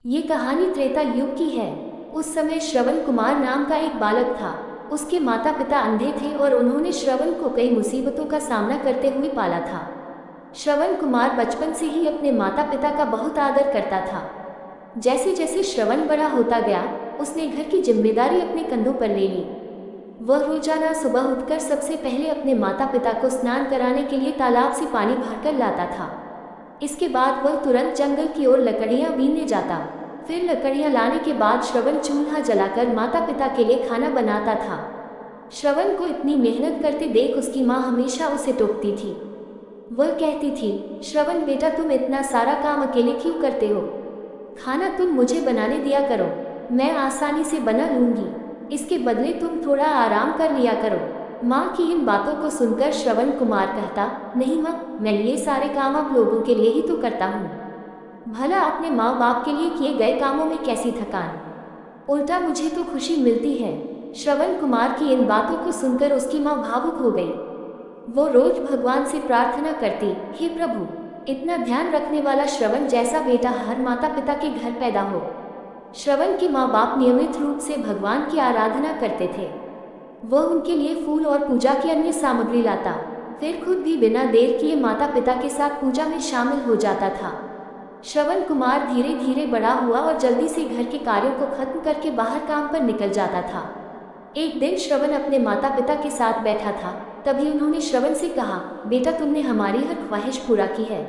ये कहानी त्रेता युग की है। उस समय श्रवण कुमार नाम का एक बालक था। उसके माता पिता अंधे थे और उन्होंने श्रवण को कई मुसीबतों का सामना करते हुए पाला था। श्रवण कुमार बचपन से ही अपने माता पिता का बहुत आदर करता था। जैसे जैसे श्रवण बड़ा होता गया, उसने घर की जिम्मेदारी अपने कंधों पर ले ली। वह रोजाना सुबह उठकर सबसे पहले अपने माता पिता को स्नान कराने के लिए तालाब से पानी भरकर लाता था। इसके बाद वह तुरंत जंगल की ओर लकड़ियां बीनने जाता। फिर लकड़ियां लाने के बाद श्रवण चूल्हा जलाकर माता पिता के लिए खाना बनाता था। श्रवण को इतनी मेहनत करते देख उसकी माँ हमेशा उसे टोकती थी। वह कहती थी, श्रवण बेटा, तुम इतना सारा काम अकेले क्यों करते हो? खाना तुम मुझे बनाने दिया करो, मैं आसानी से बना लूंगी। इसके बदले तुम थोड़ा आराम कर लिया करो। माँ की इन बातों को सुनकर श्रवण कुमार कहता, नहीं माँ, मैं ये सारे काम आप लोगों के लिए ही तो करता हूँ। भला अपने माँ बाप के लिए किए गए कामों में कैसी थकान, उल्टा मुझे तो खुशी मिलती है। श्रवण कुमार की इन बातों को सुनकर उसकी माँ भावुक हो गई। वो रोज भगवान से प्रार्थना करती, हे प्रभु, इतना ध्यान रखने वाला श्रवण जैसा बेटा हर माता पिता के घर पैदा हो। श्रवण के माँ बाप नियमित रूप से भगवान की आराधना करते थे। वह उनके लिए फूल और पूजा की अन्य सामग्री लाता, फिर खुद भी बिना देर किए माता पिता के साथ पूजा में शामिल हो जाता था। श्रवण कुमार धीरे धीरे बड़ा हुआ और जल्दी से घर के कार्यों को खत्म करके बाहर काम पर निकल जाता था। एक दिन श्रवण अपने माता पिता के साथ बैठा था। तभी उन्होंने श्रवण से कहा, बेटा, तुमने हमारी हर ख्वाहिश पूरा की है।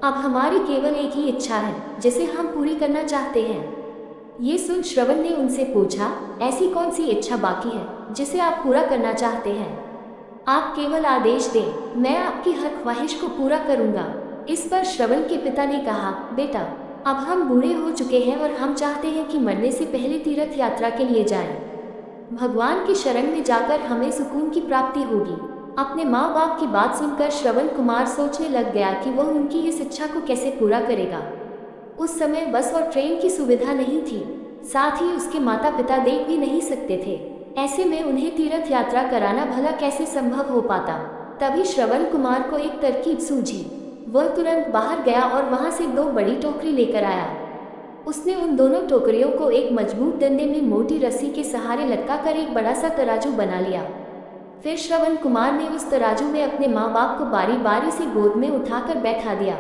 अब हमारी केवल एक ही इच्छा है जिसे हम पूरी करना चाहते हैं। ये सुन श्रवण ने उनसे पूछा, ऐसी कौन सी इच्छा बाकी है जिसे आप पूरा करना चाहते हैं? आप केवल आदेश दें, मैं आपकी हर ख्वाहिश को पूरा करूंगा। इस पर श्रवण के पिता ने कहा, बेटा, अब हम बूढ़े हो चुके हैं और हम चाहते हैं कि मरने से पहले तीर्थ यात्रा के लिए जाएं। भगवान की शरण में जाकर हमें सुकून की प्राप्ति होगी। अपने माँ बाप की बात सुनकर श्रवण कुमार सोचने लग गया कि वह उनकी इस इच्छा को कैसे पूरा करेगा। उस समय बस और ट्रेन की सुविधा नहीं थी, साथ ही उसके माता पिता देख भी नहीं सकते थे। ऐसे में उन्हें तीर्थ यात्रा कराना भला कैसे संभव हो पाता। तभी श्रवण कुमार को एक तरकीब सूझी। वह तुरंत बाहर गया और वहां से 2 बड़ी टोकरी लेकर आया। उसने उन दोनों टोकरियों को एक मजबूत डंडे में मोटी रस्सी के सहारे लटकाकर एक बड़ा सा तराजू बना लिया। फिर श्रवण कुमार ने उस तराजू में अपने माँ बाप को बारी बारी से गोद में उठाकर बैठा दिया।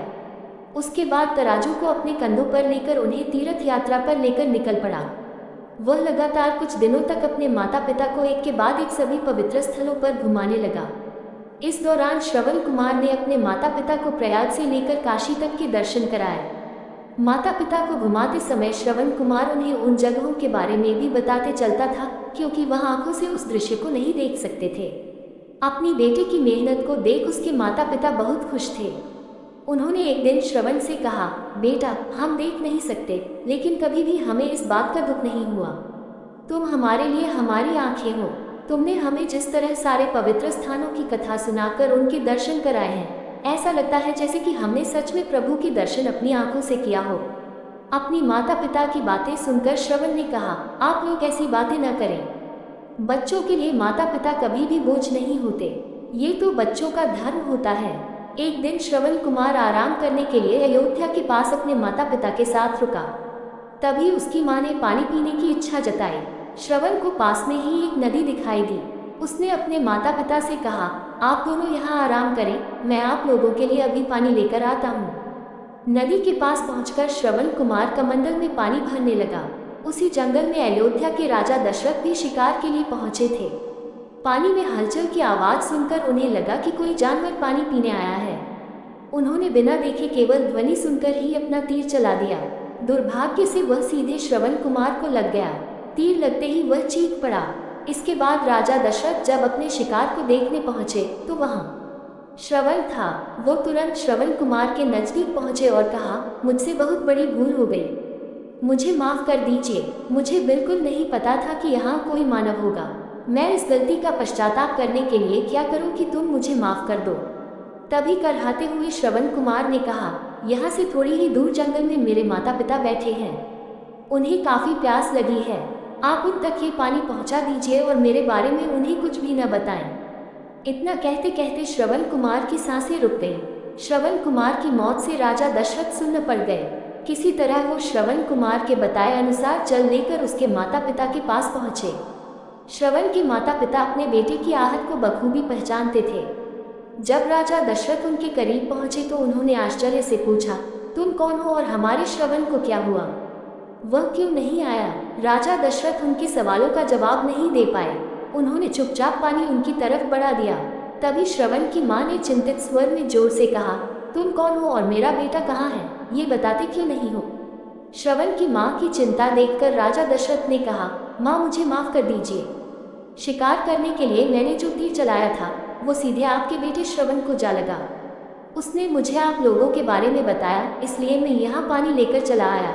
उसके बाद तराजू को अपने कंधों पर लेकर उन्हें तीर्थ यात्रा पर लेकर निकल पड़ा। वह लगातार कुछ दिनों तक अपने माता पिता को एक के बाद एक सभी पवित्र स्थलों पर घुमाने लगा। इस दौरान श्रवण कुमार ने अपने माता पिता को प्रयाग से लेकर काशी तक के दर्शन कराए। माता पिता को घुमाते समय श्रवण कुमार उन्हें उन जगहों के बारे में भी बताते चलता था, क्योंकि वह आंखों से उस दृश्य को नहीं देख सकते थे। अपनी बेटे की मेहनत को देख उसके माता पिता बहुत खुश थे। उन्होंने एक दिन श्रवण से कहा, बेटा, हम देख नहीं सकते, लेकिन कभी भी हमें इस बात का दुख नहीं हुआ। तुम हमारे लिए हमारी आंखें हो। तुमने हमें जिस तरह सारे पवित्र स्थानों की कथा सुनाकर उनके दर्शन कराए हैं, ऐसा लगता है जैसे कि हमने सच में प्रभु के दर्शन अपनी आंखों से किया हो। अपनी माता पिता की बातें सुनकर श्रवण ने कहा, आप लोग ऐसी बातें न करें। बच्चों के लिए माता पिता कभी भी बोझ नहीं होते, ये तो बच्चों का धर्म होता है। एक दिन श्रवण कुमार आराम करने के लिए अयोध्या के पास अपने माता पिता के साथ रुका। तभी उसकी माँ ने पानी पीने की इच्छा जताई। श्रवण को पास में ही एक नदी दिखाई दी। उसने अपने माता पिता से कहा, आप दोनों यहाँ आराम करें, मैं आप लोगों के लिए अभी पानी लेकर आता हूँ। नदी के पास पहुंचकर श्रवण कुमार कमंडल में पानी भरने लगा। उसी जंगल में अयोध्या के राजा दशरथ भी शिकार के लिए पहुंचे थे। पानी में हलचल की आवाज़ सुनकर उन्हें लगा कि कोई जानवर पानी पीने आया है। उन्होंने बिना देखे केवल ध्वनि सुनकर ही अपना तीर चला दिया। दुर्भाग्य से वह सीधे श्रवण कुमार को लग गया। तीर लगते ही वह चीख पड़ा। इसके बाद राजा दशरथ जब अपने शिकार को देखने पहुंचे तो वहां श्रवण था। वो तुरंत श्रवण कुमार के नजदीक पहुंचे और कहा, मुझसे बहुत बड़ी भूल हो गई, मुझे माफ कर दीजिए। मुझे बिल्कुल नहीं पता था कि यहाँ कोई मानव होगा। मैं इस गलती का पश्चाताप करने के लिए क्या करूं कि तुम मुझे माफ कर दो। तभी करहाते हुए श्रवण कुमार ने कहा, यहाँ से थोड़ी ही दूर जंगल में मेरे माता पिता बैठे हैं, उन्हें काफी प्यास लगी है। आप उन तक ये पानी पहुंचा दीजिए और मेरे बारे में उन्हें कुछ भी न बताएं। इतना कहते कहते श्रवण कुमार की सांसें रुक गईं। श्रवण कुमार की मौत से राजा दशरथ सुन्न पड़ गए। किसी तरह वो श्रवण कुमार के बताए अनुसार चल लेकर उसके माता पिता के पास पहुंचे। श्रवण के माता पिता अपने बेटे की आहट को बखूबी पहचानते थे। जब राजा दशरथ उनके करीब पहुंचे तो उन्होंने आश्चर्य से पूछा, तुम कौन हो और हमारे श्रवण को क्या हुआ? वह क्यों नहीं आया? राजा दशरथ उनके सवालों का जवाब नहीं दे पाए। उन्होंने चुपचाप पानी उनकी तरफ बढ़ा दिया। तभी श्रवण की मां ने चिंतित स्वर में जोर से कहा, तुम कौन हो और मेरा बेटा कहाँ है? ये बताते क्यों नहीं हो? श्रवण की मां की चिंता देखकर राजा दशरथ ने कहा, मां मुझे माफ कर दीजिए। शिकार करने के लिए मैंने जो तीर चलाया था वो सीधे आपके बेटे श्रवण को जा लगा। उसने मुझे आप लोगों के बारे में बताया, इसलिए मैं यहाँ पानी लेकर चला आया।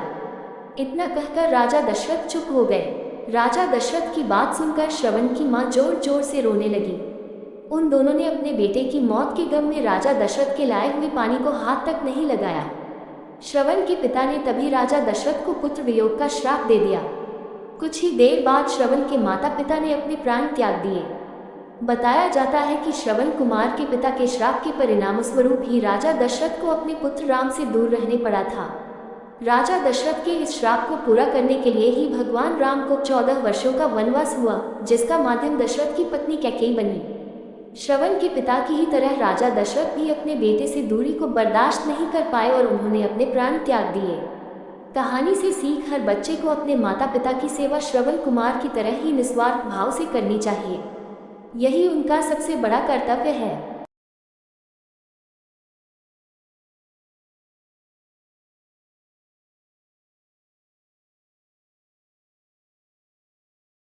इतना कहकर राजा दशरथ चुप हो गए। राजा दशरथ की बात सुनकर श्रवण की मां जोर जोर से रोने लगी। उन दोनों ने अपने बेटे की मौत के गम में राजा दशरथ के लाए हुए पानी को हाथ तक नहीं लगाया। श्रवण के पिता ने तभी राजा दशरथ को पुत्र वियोग का श्राप दे दिया। कुछ ही देर बाद श्रवण के माता पिता ने अपने प्राण त्याग दिए। बताया जाता है कि श्रवण कुमार के पिता के श्राप के परिणाम स्वरूप ही राजा दशरथ को अपने पुत्र राम से दूर रहने पड़ा था। राजा दशरथ के इस श्राप को पूरा करने के लिए ही भगवान राम को 14 वर्षों का वनवास हुआ, जिसका माध्यम दशरथ की पत्नी कैकेयी बनी। श्रवण के पिता की ही तरह राजा दशरथ भी अपने बेटे से दूरी को बर्दाश्त नहीं कर पाए और उन्होंने अपने प्राण त्याग दिए। कहानी से सीख, हर बच्चे को अपने माता पिता की सेवा श्रवण कुमार की तरह ही निस्वार्थ भाव से करनी चाहिए। यही उनका सबसे बड़ा कर्तव्य है।